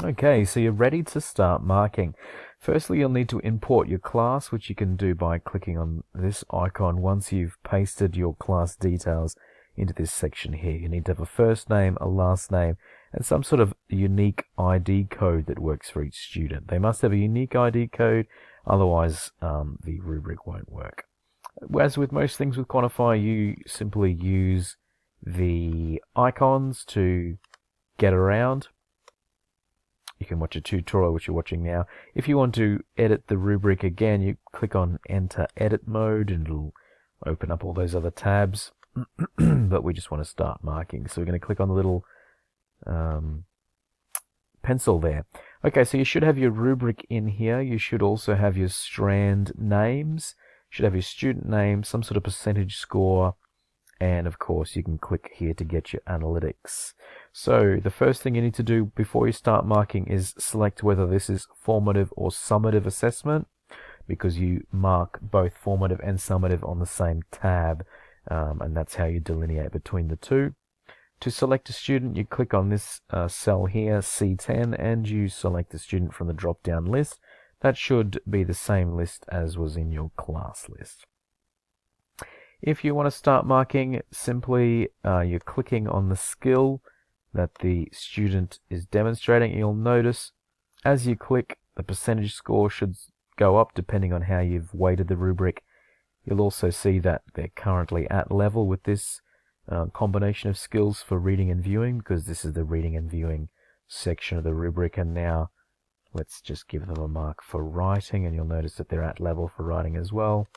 Okay, so you're ready to start marking. Firstly, you'll need to import your class, which you can do by clicking on this icon once you've pasted your class details into this section here. You need to have a first name, a last name, and some sort of unique ID code that works for each student. They must have a unique ID code, otherwise the rubric won't work. As with most things with Quantify, you simply use the icons to get around. You can watch a tutorial, which you're watching now. If you want to edit the rubric again, you click on Enter Edit Mode and it'll open up all those other tabs. But we just want to start marking. So we're going to click on the little pencil there. Okay, so you should have your rubric in here. You should also have your strand names. You should have your student name, some sort of percentage score, and of course you can click here to get your analytics. So the first thing you need to do before you start marking is select whether this is formative or summative assessment, because you mark both formative and summative on the same tab, and that's how you delineate between the two. To select a student, you click on this cell here, C10, and you select a student from the drop-down list. That should be the same list as was in your class list. If you want to start marking, simply you're clicking on the skill that the student is demonstrating. You'll notice as you click, the percentage score should go up depending on how you've weighted the rubric. You'll also see that they're currently at level with this combination of skills for reading and viewing, because this is the reading and viewing section of the rubric. And now let's just give them a mark for writing, and you'll notice that they're at level for writing as well.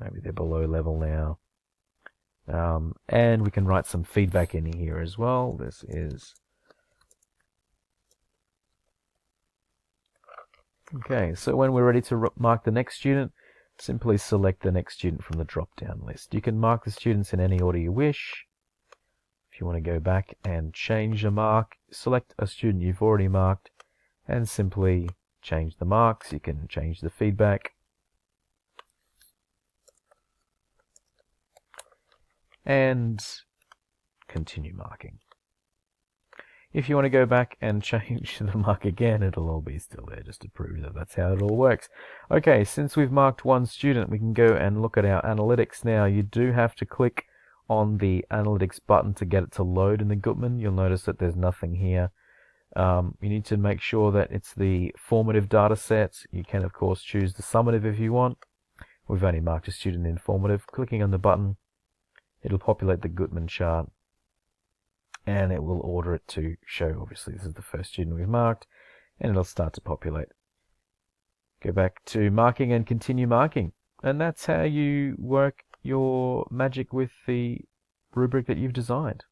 Maybe they're below level now. And we can write some feedback in here as well. This is okay. So when we're ready to mark the next student, simply select the next student from the drop-down list. You can mark the students in any order you wish. If you want to go back and change a mark, select a student you've already marked and simply change the marks. You can change the feedback. And continue marking. If you want to go back and change the mark again, it'll all be still there, just to prove that that's how it all works. Okay, since we've marked one student, we can go and look at our analytics now. You do have to click on the analytics button to get it to load in the Gutmann. You'll notice that there's nothing here. You need to make sure that it's the formative data set. You can, of course, choose the summative if you want. We've only marked a student in formative. Clicking on the button, it'll populate the Gutmann chart, and it will order it to show, obviously, this is the first student we've marked, and it'll start to populate. Go back to marking and continue marking. And that's how you work your magic with the rubric that you've designed.